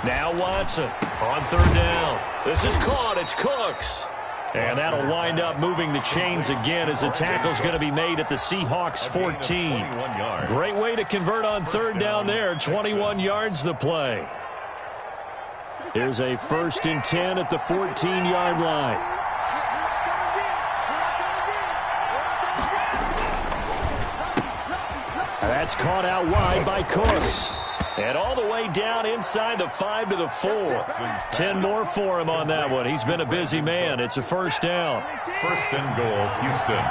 Now Watson on third down. This is caught. It's Cooks. And that'll wind up moving the chains again as the tackle's going to be made at the Seahawks 14. Great way to convert on third down there. 21 yards the play. Here's a 1st and 10 at the 14-yard line. That's caught out wide by Cooks. And all the way down inside the 5 to the 4. 10 more for him on that one. He's been a busy man. It's a 1st down. 1st and goal, Houston.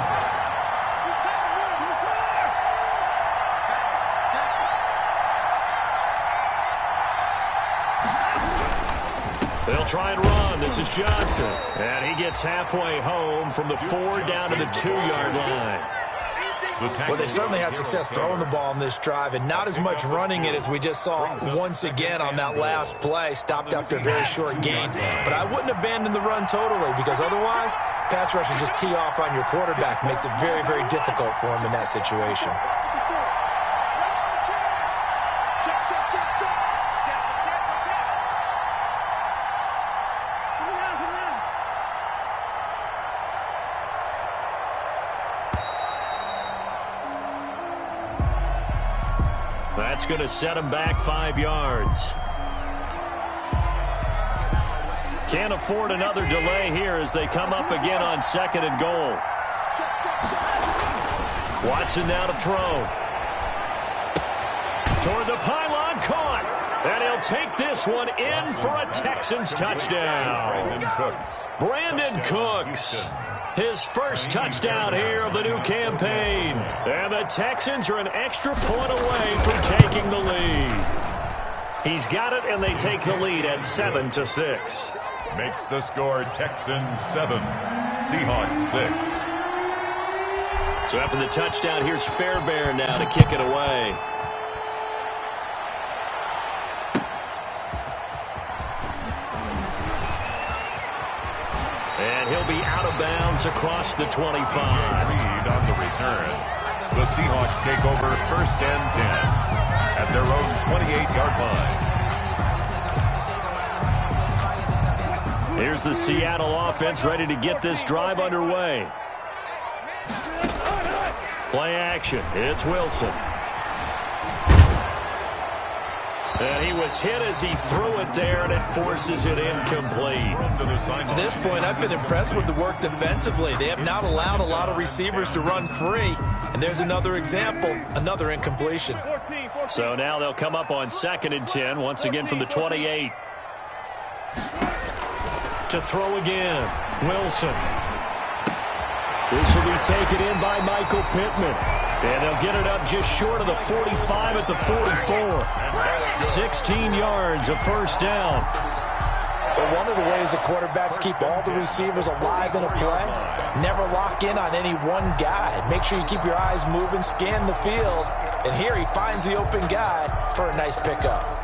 They'll try and run. This is Johnson. And he gets halfway home from the 4 down to the 2-yard line. Well, they certainly had success throwing the ball on this drive, and not as much running it as we just saw once again on that last play. Stopped after a very short gain. But I wouldn't abandon the run totally, because otherwise, pass rushers just tee off on your quarterback. Makes it very, very difficult for him in that situation. That's going to set him back 5 yards. Can't afford another delay here as they come up again on 2nd and goal. Watson now to throw. Toward the pylon, caught. And he'll take this one in for a Texans touchdown. Brandon Cooks. His first touchdown here of the new campaign. And the Texans are an extra point away from taking the lead. He's got it, and they take the lead at 7-6. Makes the score Texans 7, Seahawks 6. So after the touchdown, here's Fairbairn now to kick it away. And he'll be out of bounds across the 25. Lead on the return. The Seahawks take over 1st and 10 at their own 28-yard line. Here's the Seattle offense ready to get this drive underway. Play action. It's Wilson. And he was hit as he threw it there, and it forces it incomplete. To this point, I've been impressed with the work defensively. They have not allowed a lot of receivers to run free. And there's another example, another incompletion. So now they'll come up on 2nd and 10, once again from the 28. To throw again, Wilson. This will be taken in by Michael Pittman. And they'll get it up just short of the 45 at the 44. 16 yards, a 1st down. But one of the ways the quarterbacks keep all the receivers alive in a play, never lock in on any one guy. Make sure you keep your eyes moving, scan the field. And here he finds the open guy for a nice pickup.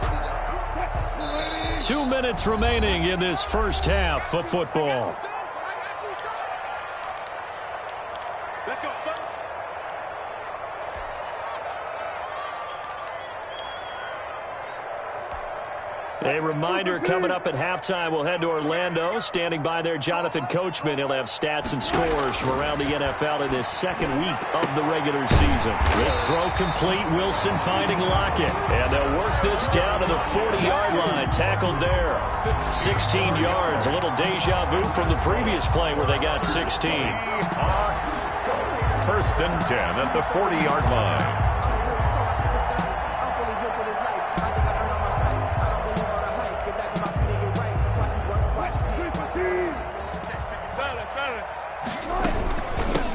2 minutes remaining in this first half of football. A reminder coming up at halftime, we'll head to Orlando. Standing by there, Jonathan Coachman. He'll have stats and scores from around the NFL in this 2nd week of the regular season. This throw complete. Wilson finding Lockett. And they'll work this down to the 40-yard line. Tackled there. 16 yards. A little deja vu from the previous play where they got 16. 1st and 10 at the 40-yard line.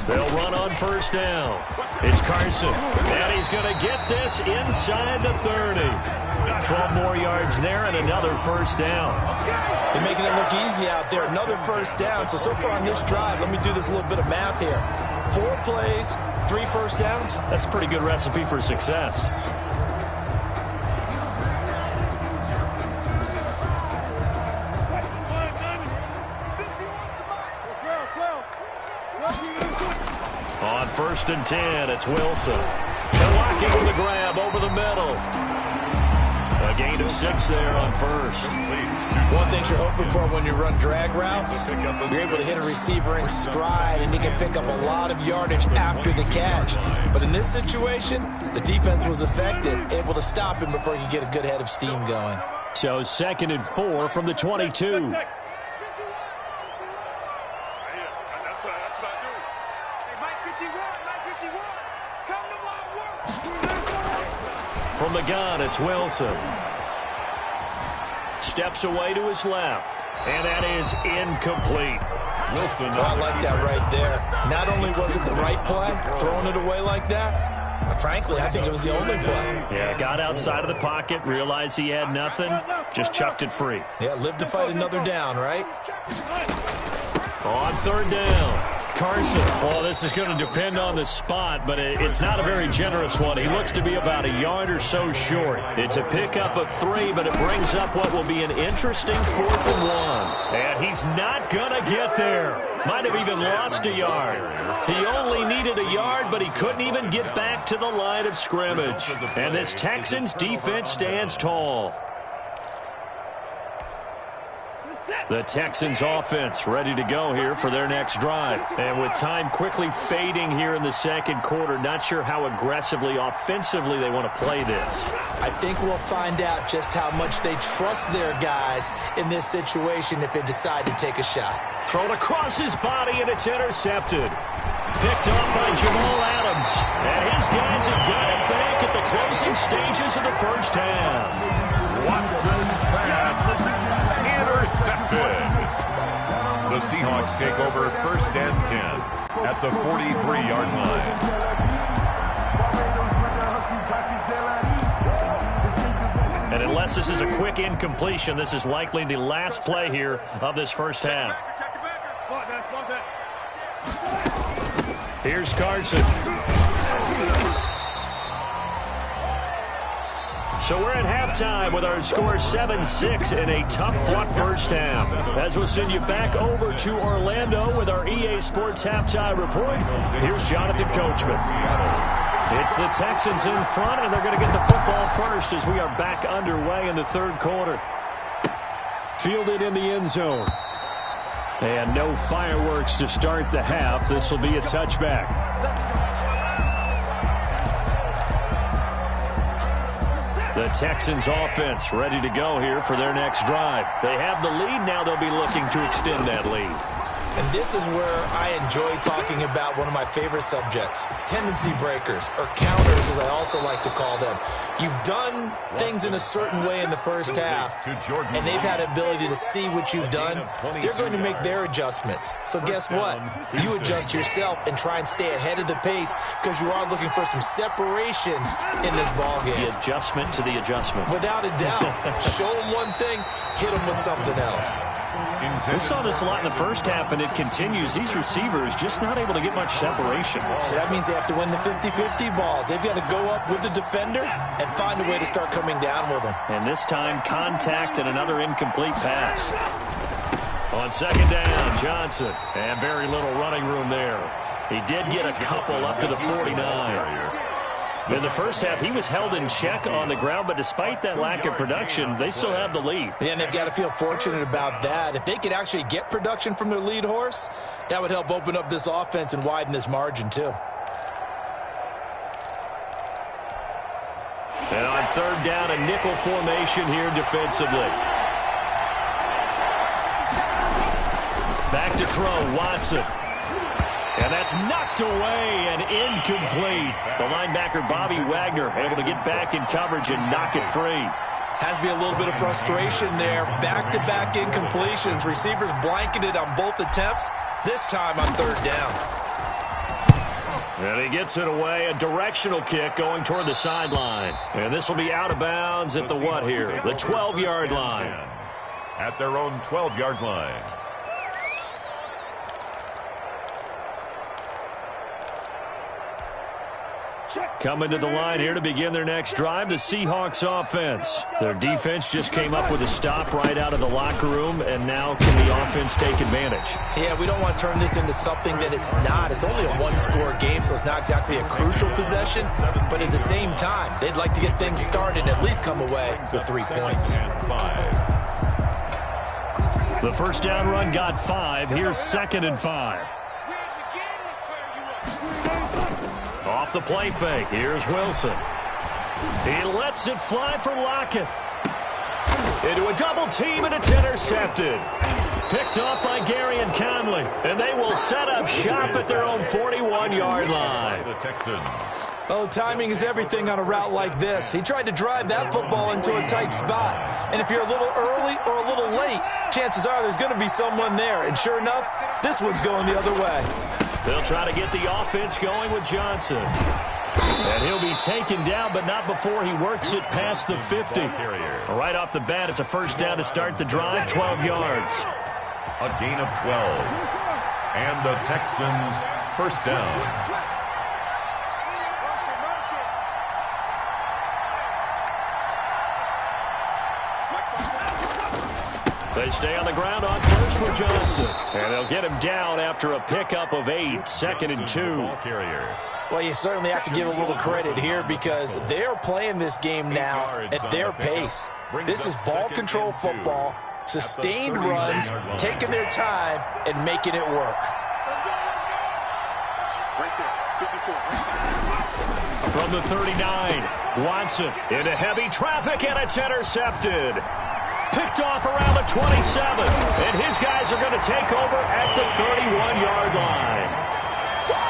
They'll run on 1st down. It's Carson. And he's going to get this inside the 30. 12 more yards there and another 1st down. They're making it look easy out there. Another 1st down. So far on this drive, let me do this little bit of math here. 4 plays, 3 1st downs. That's a pretty good recipe for success. On 1st and 10, it's Wilson. Milwaukee with the grab over the middle. A A gain of 6 there on first. One thing you're hoping for when you run drag routes, you're able to hit a receiver in stride, and he can pick up a lot of yardage after the catch. But in this situation, the defense was effective, able to stop him before he could get a good head of steam going. So 2nd and 4 from the 22. From the gun, it's Wilson. Steps away to his left. And that is incomplete. Wilson. Oh, I like that right there. Not only was it the right play, throwing it away like that, but frankly, I think it was the only play. Yeah, got outside of the pocket, realized he had nothing, just chucked it free. Yeah, live to fight another down, right? On 3rd down. Carson. Well, this is going to depend on the spot, but it's not a very generous one. He looks to be about a yard or so short. It's a pickup of 3, but it brings up what will be an interesting 4th and 1. And he's not going to get there. Might have even lost a yard. He only needed a yard, but he couldn't even get back to the line of scrimmage. And this Texans defense stands tall. The Texans offense ready to go here for their next drive. And with time quickly fading here in the 2nd quarter, not sure how aggressively, offensively they want to play this. I think we'll find out just how much they trust their guys in this situation if they decide to take a shot. Thrown across his body, and it's intercepted. Picked up by Jamal Adams. And his guys have got it back at the closing stages of the 1st half. Watson's pass. Intercepted. The Seahawks take over 1st and 10 at the 43-yard line. And unless this is a quick incompletion, this is likely the last play here of this 1st half. Here's Carson. So we're at halftime with our score 7-6 in a tough-fought 1st half. As we'll send you back over to Orlando with our EA Sports Halftime Report, here's Jonathan Coachman. It's the Texans in front, and they're going to get the football first as we are back underway in the 3rd quarter. Fielded in the end zone. And no fireworks to start the half. This will be a touchback. The Texans offense ready to go here for their next drive. They have the lead. Now they'll be looking to extend that lead. And this is where I enjoy talking about one of my favorite subjects, tendency breakers, or counters as I also like to call them. You've done things in a certain way in the 1st half, and they've had ability to see what you've done. They're going to make their adjustments. So guess what? You adjust yourself and try and stay ahead of the pace because you are looking for some separation in this ballgame. The adjustment to the adjustment. Without a doubt. Show them one thing, hit them with something else. We saw this a lot in the 1st half, and it continues. These receivers just not able to get much separation. So that means they have to win the 50-50 balls. They've got to go up with the defender and find a way to start coming down with them. And this time, contact and another incomplete pass. On 2nd down, Johnson. And very little running room there. He did get a couple up to the 49. In the 1st half, he was held in check on the ground, but despite that lack of production, they still have the lead. Yeah, and they've got to feel fortunate about that. If they could actually get production from their lead horse, that would help open up this offense and widen this margin, too. And on 3rd down, a nickel formation here defensively. Back to throw, Watson. And that's knocked away and incomplete. The linebacker, Bobby Wagner, able to get back in coverage and knock it free. Has to be a little bit of frustration there. Back-to-back incompletions. Receivers blanketed on both attempts, this time on 3rd down. And he gets it away, a directional kick going toward the sideline. And this will be out of bounds at the what here? The 12-yard line. At their own 12-yard line. Coming to the line here to begin their next drive, the Seahawks offense. Their defense just came up with a stop right out of the locker room, and now can the offense take advantage? Yeah, we don't want to turn this into something that it's not. It's only a one-score game, so it's not exactly a crucial possession. But at the same time, they'd like to get things started and at least come away with 3 points. The first down run got 5. Here's 2nd and 5. Off the play fake. Here's Wilson. He lets it fly for Lockett. Into a double team, and it's intercepted. Picked off by Gary and Conley. And they will set up shop at their own 41-yard line. The Texans. Oh, timing is everything on a route like this. He tried to drive that football into a tight spot. And if you're a little early or a little late, chances are there's going to be someone there. And sure enough, this one's going the other way. They'll try to get the offense going with Johnson. And he'll be taken down, but not before he works it past the 50. Right off the bat, it's a first down to start the drive, 12 yards. A gain of 12. And the Texans first down. They stay on the ground on first for Johnson. And they'll get him down after a pickup of 8, 2nd and 2. Well, you certainly have to give a little credit here because they're playing this game now at their pace. This is ball control football, sustained runs, taking their time, and making it work. From the 39, Watson into heavy traffic, and it's intercepted. Picked off around the 27, and his guys are going to take over at the 31-yard line.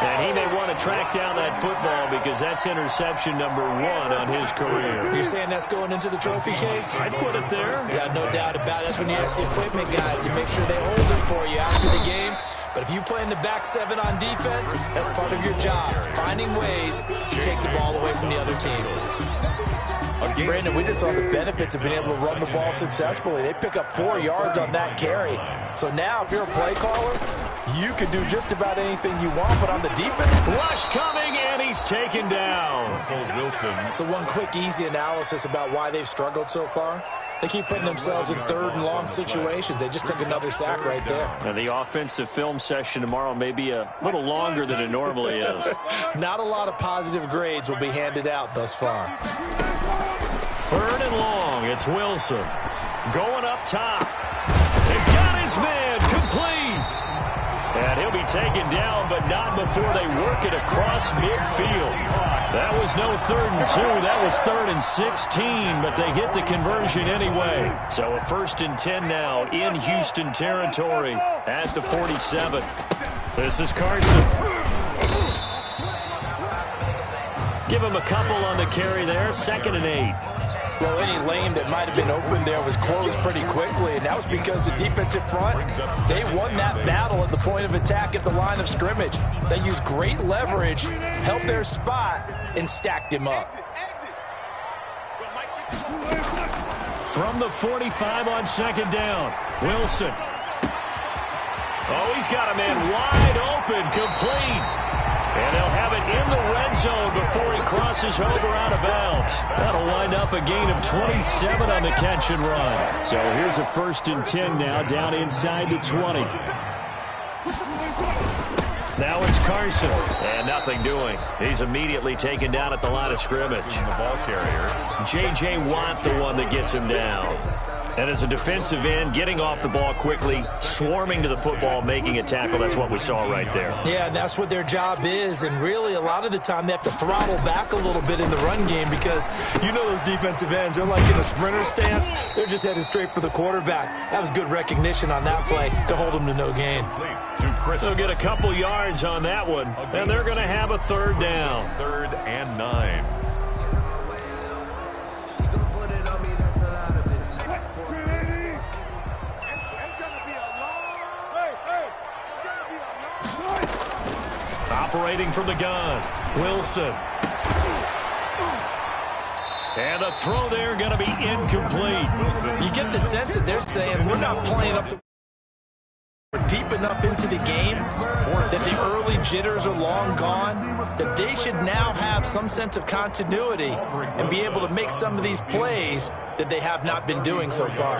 And he may want to track down that football because that's interception number 1 on his career. You're saying that's going into the trophy case? I'd put it there. Yeah, no doubt about it. That's when you ask the equipment guys to make sure they hold it for you after the game. But if you play in the back 7 on defense, that's part of your job, finding ways to take the ball away from the other team. Brandon, we just saw the benefits of being able to run the ball successfully. They pick up 4 yards on that carry. So now, if you're a play caller, you can do just about anything you want, but on the defense... Rush coming, and he's taken down. Wilson. So one quick, easy analysis about why they've struggled so far. They keep putting themselves in 3rd and long situations. They just took another sack right there. And the offensive film session tomorrow may be a little longer than it normally is. Not a lot of positive grades will be handed out thus far. 3rd and long. It's Wilson. Going up top. They got his man. Complete. And he'll be taken down, but not before they work it across midfield. That was no 3rd and 2. That was 3rd and 16, but they get the conversion anyway. So a 1st and 10 now in Houston territory at the 47. This is Carson. Give him a couple on the carry there. 2nd and 8. Well, any lane that might have been open there was closed pretty quickly, and that was because the defensive front, they won that battle at the point of attack at the line of scrimmage. They used great leverage, held their spot, and stacked him up. From the 45 on 2nd down, Wilson. Oh, he's got a man wide open, complete. And they'll have it in the red zone before he crosses over out of bounds. That'll wind up a gain of 27 on the catch and run. So here's a 1st and 10 now down inside the 20. Now it's Carson. And nothing doing. He's immediately taken down at the line of scrimmage. The ball carrier. J.J. Watt, the one that gets him down. And as a defensive end, getting off the ball quickly, swarming to the football, making a tackle, that's what we saw right there. Yeah, and that's what their job is. And really, a lot of the time, they have to throttle back a little bit in the run game because you know those defensive ends, they're like in a sprinter stance. They're just headed straight for the quarterback. That was good recognition on that play to hold them to no gain. They'll get a couple yards on that one, and they're going to have a 3rd down. 3rd and 9. Operating from the gun, Wilson. And the throw there going to be incomplete. You get the sense that they're saying we're not playing up to We're deep enough into the game that the early jitters are long gone, that they should now have some sense of continuity and be able to make some of these plays that they have not been doing so far.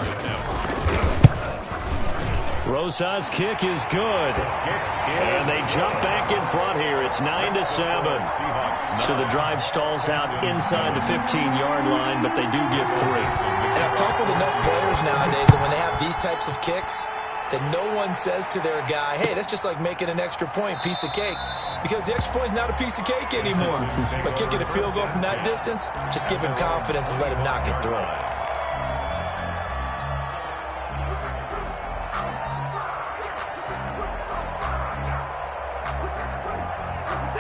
Rosa's kick is good. And they jump back in front here. It's 9-7. So the drive stalls out inside the 15-yard line, but they do get 3. And I've talked with enough players nowadays that when they have these types of kicks, that no one says to their guy, hey, that's just like making an extra point, piece of cake. Because the extra point is not a piece of cake anymore. But kicking a field goal from that distance, just give him confidence and let him knock it through.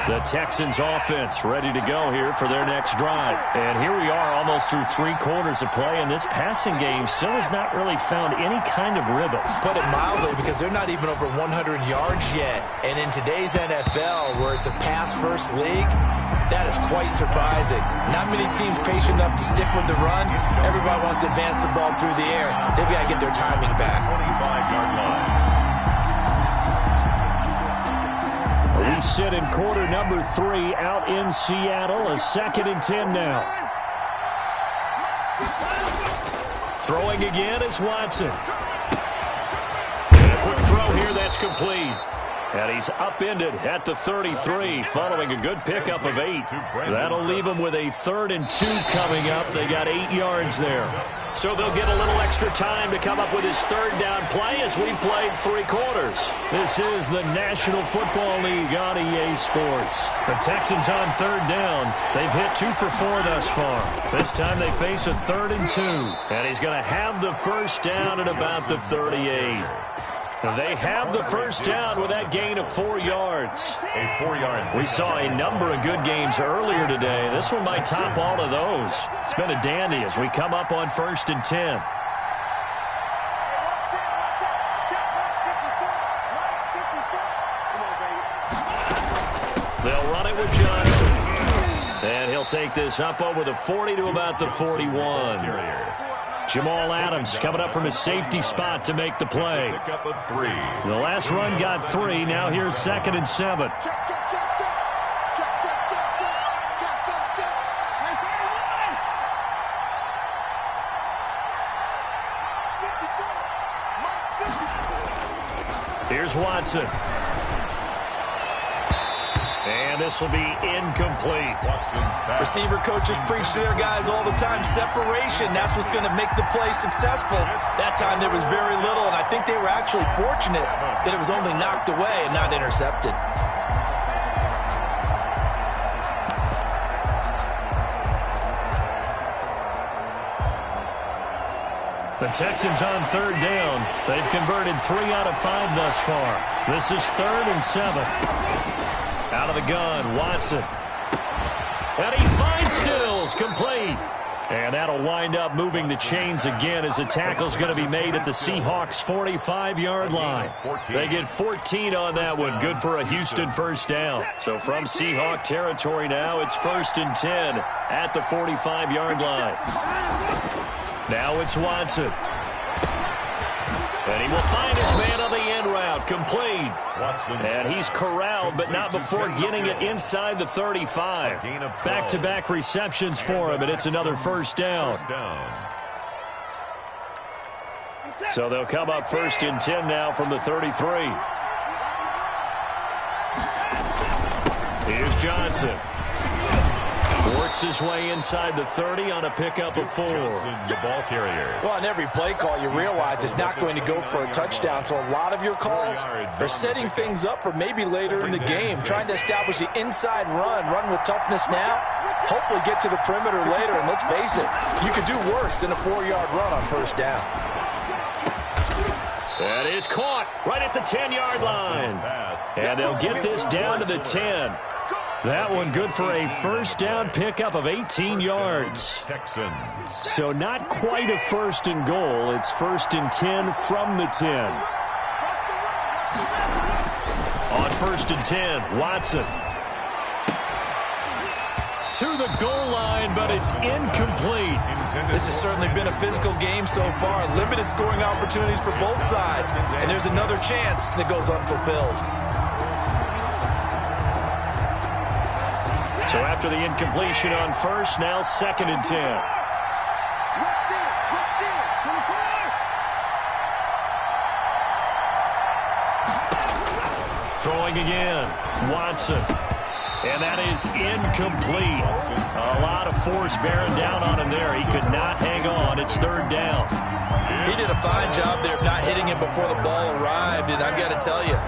The Texans offense ready to go here for their next drive. And here we are almost through 3 quarters of play, and this passing game still has not really found any kind of rhythm. Put it mildly, because they're not even over 100 yards yet. And in today's NFL, where it's a pass-first league, that is quite surprising. Not many teams patient enough to stick with the run. Everybody wants to advance the ball through the air. They've got to get their timing back. 25-yard line. We sit in quarter number 3 out in Seattle. A 2nd and 10 now. Throwing again is Watson. And a quick throw here that's complete. And he's upended at the 33 following a good pickup of 8. That'll leave him with a 3rd and 2 coming up. They got 8 yards there. So they'll get a little extra time to come up with his 3rd down play as we played 3 quarters. This is the National Football League on EA Sports. The Texans on 3rd down. They've hit 2 for 4 thus far. This time they face a 3rd and 2. And he's going to have the 1st down at about the 38. They have the 1st down with that gain of 4 yards. A 4-yard. We saw a number of good games earlier today. This one might top all of those. It's been a dandy as we come up on 1st and 10. They'll run it with Johnson. And he'll take this up over the 40 to about the 41. Jamal Adams coming up from his safety spot to make the play. The last run got 3. Now here's 2nd and 7. Here's Watson. And this will be incomplete. Receiver coaches preach to their guys all the time. Separation, that's what's going to make the play successful. That time there was very little, and I think they were actually fortunate that it was only knocked away and not intercepted. The Texans on 3rd down. They've converted 3 out of 5 thus far. This is 3rd and 7. Out of the gun, Watson. And he finds Stills, complete. And that'll wind up moving the chains again as the tackle's going to be made at the Seahawks' 45-yard line. They get 14 on that one. Good for a Houston 1st down. So from Seahawk territory now, it's 1st and 10 at the 45-yard line. Now it's Watson. And he will find his man on the end route, complete. And he's corralled, but not before getting it inside the 35. Back-to-back receptions for him, and it's another 1st down. So they'll come up 1st and 10 now from the 33. Here's Johnson. Works his way inside the 30 on a pickup of 4. The ball carrier. Well, on every play call, you realize it's not going to go for a touchdown. So a lot of your calls are setting things up for maybe later in the game, trying to establish the inside run with toughness now, hopefully get to the perimeter later. And let's face it, you could do worse than a 4-yard run on 1st down. That is caught right at the 10-yard line. And they'll get this down to the 10. That one good for a 1st down pickup of 18 yards. Texans. So not quite a 1st and goal. It's 1st and 10 from the 10. On 1st and 10, Watson. to the goal line, but it's incomplete. This has certainly been a physical game so far. Limited scoring opportunities for both sides. And there's another chance that goes unfulfilled. So after the incompletion on first, now 2nd and 10. Throwing again. Watson. And that is incomplete. A lot of force bearing down on him there. He could not hang on. It's 3rd down. He did a fine job there of not hitting him before the ball arrived. And I've got to tell you,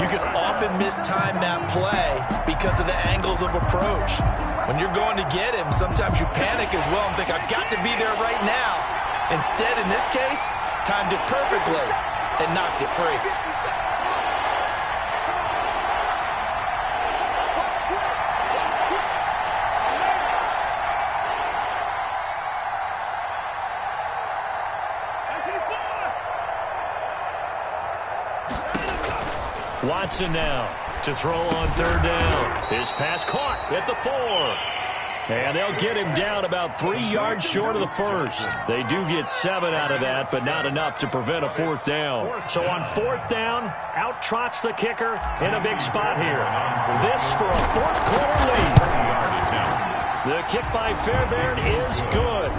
you can often mistime that play because of the angles of approach. When you're going to get him, sometimes you panic as well and think, I've got to be there right now. Instead, in this case, timed it perfectly and knocked it free. Watson now to throw on 3rd down. His pass caught at the 4. And they'll get him down about 3 yards short of the first. They do get 7 out of that, but not enough to prevent a 4th down. So on 4th down, out trots the kicker in a big spot here. This for a 4th quarter lead. The kick by Fairbairn is good.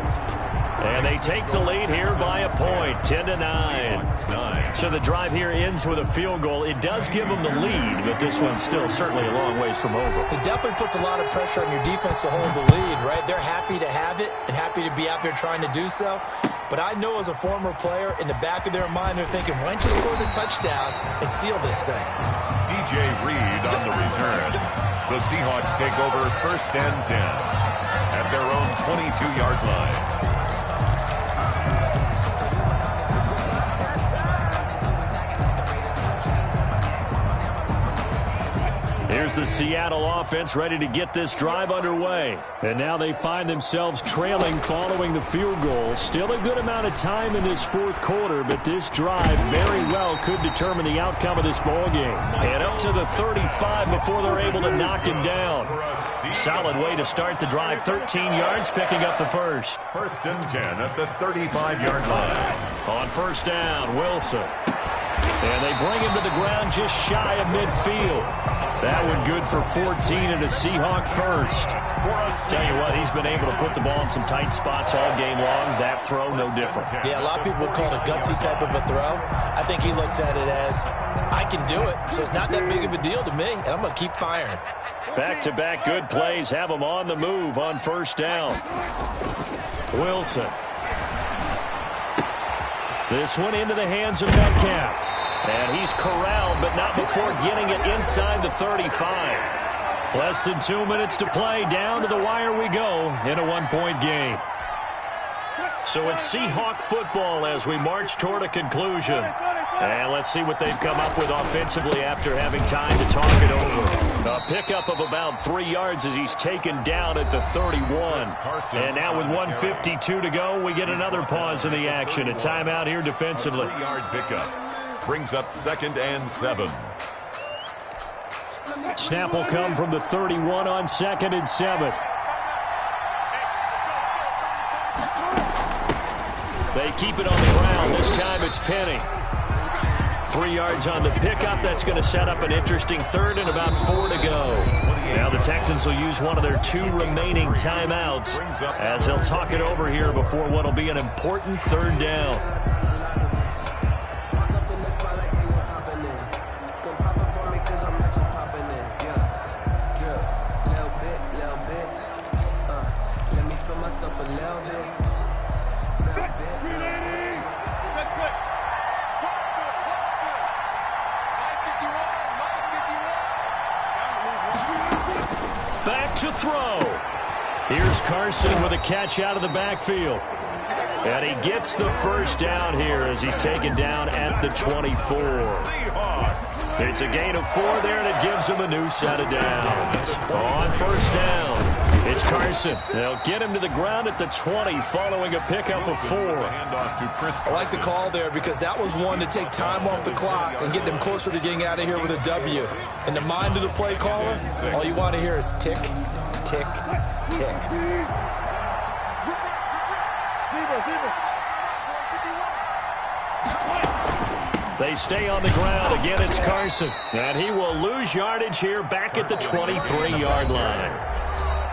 And they take the lead here by a point, 10-9. So the drive here ends with a field goal. It does give them the lead, but this one's still certainly a long ways from over. It definitely puts a lot of pressure on your defense to hold the lead, right? They're happy to have it and happy to be out there trying to do so. But I know as a former player, in the back of their mind, they're thinking, why don't you score the touchdown and seal this thing? DJ Reed on the return. The Seahawks take over 1st and 10 at their own 22-yard line. Here's the Seattle offense ready to get this drive underway. And now they find themselves trailing following the field goal. Still a good amount of time in this 4th quarter, but this drive very well could determine the outcome of this ballgame. And up to the 35 before they're able to knock him down. Solid way to start the drive. 13 yards, picking up the first. 1st and 10 at the 35-yard line. On 1st down, Wilson. And they bring him to the ground just shy of midfield. That one good for 14 and a Seahawk first. Tell you what, he's been able to put the ball in some tight spots all game long. That throw, no different. Yeah, a lot of people would call it a gutsy type of a throw. I think he looks at it as, I can do it, so it's not that big of a deal to me, and I'm going to keep firing. Back-to-back good plays have him on the move on 1st down. Wilson. This one into the hands of Metcalf. And he's corralled, but not before getting it inside the 35. Less than 2 minutes to play. Down to the wire we go in a 1-point game. So it's Seahawk football as we march toward a conclusion. And let's see what they've come up with offensively after having time to talk it over. A pickup of about 3 yards as he's taken down at the 31. And now with 1:52 to go, we get another pause in the action. A timeout here defensively. 3-yard pickup. Brings up 2nd and 7. Snap will come from the 31 on 2nd and 7. They keep it on the ground. This time it's Penny. 3 yards on the pickup. That's going to set up an interesting 3rd and about 4 to go. Now the Texans will use one of their 2 remaining timeouts as they'll talk it over here before what will be an important 3rd down. Back to throw. Here's Carson with a catch out of the backfield. And he gets the 1st down here as he's taken down at the 24. It's a gain of 4 there, and it gives him a new set of downs. On 1st down, it's Carson. They'll get him to the ground at the 20 following a pickup of 4. I like the call there because that was one to take time off the clock and get them closer to getting out of here with a W. In the mind of the play caller, all you want to hear is tick, tick, tick. They stay on the ground. Again, it's Carson. And he will lose yardage here back at the 23-yard line.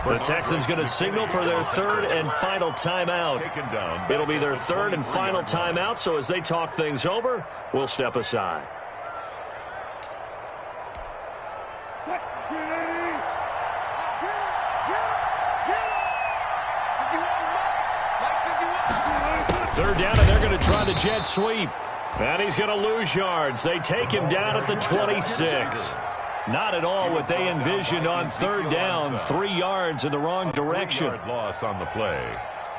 The Texans going to signal for their third and final timeout. It'll be their third and final timeout, so as they talk things over, we'll step aside. Third down, and they're going to try the jet sweep. And he's going to lose yards. They take him down at the 26. Not at all what they envisioned on third down. 3 yards in the wrong direction. Loss on the play.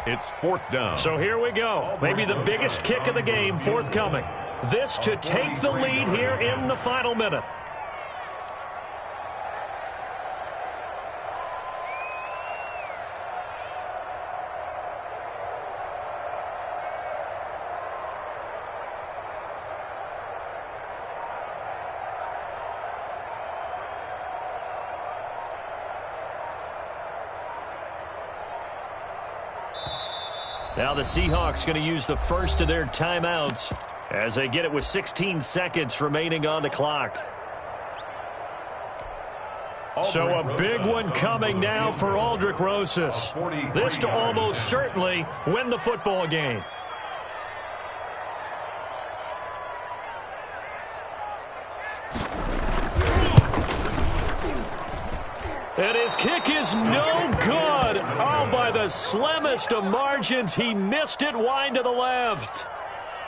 It's fourth down. So here we go. Maybe the biggest kick of the game forthcoming. This to take the lead here in the final minute. Now the Seahawks going to use the first of their timeouts as they get it with 16 seconds remaining on the clock. So a big one coming now for Aldrick Rosas. This to almost certainly win the football game. And his kick is no good. Oh, by the slimmest of margins, he missed it wide to the left.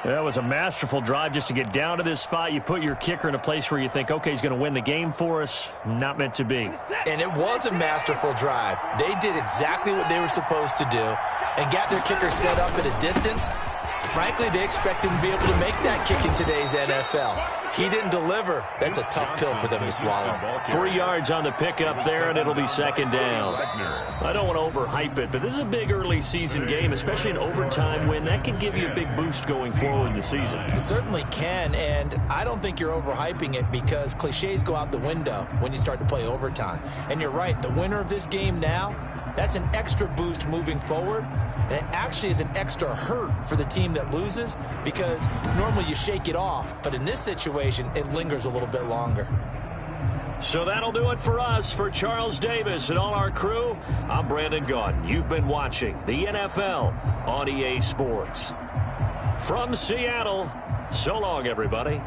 That was a masterful drive just to get down to this spot. You put your kicker in a place where you think, okay, he's going to win the game for us. Not meant to be. And it was a masterful drive. They did exactly what they were supposed to do and got their kicker set up at a distance. Frankly, they expect him to be able to make that kick in today's NFL. He didn't deliver. That's a tough pill for them to swallow. 3 yards on the pickup there, and it'll be second down. I don't want to overhype it, but this is a big early season game, especially an overtime win. That can give you a big boost going forward in the season. It certainly can, and I don't think you're overhyping it because cliches go out the window when you start to play overtime. And you're right, the winner of this game now, that's an extra boost moving forward. And it actually is an extra hurt for the team that loses because normally you shake it off. But in this situation, it lingers a little bit longer. So that'll do it for us. For Charles Davis and all our crew, I'm Brandon Gaudin. You've been watching the NFL on EA Sports. From Seattle, so long, everybody.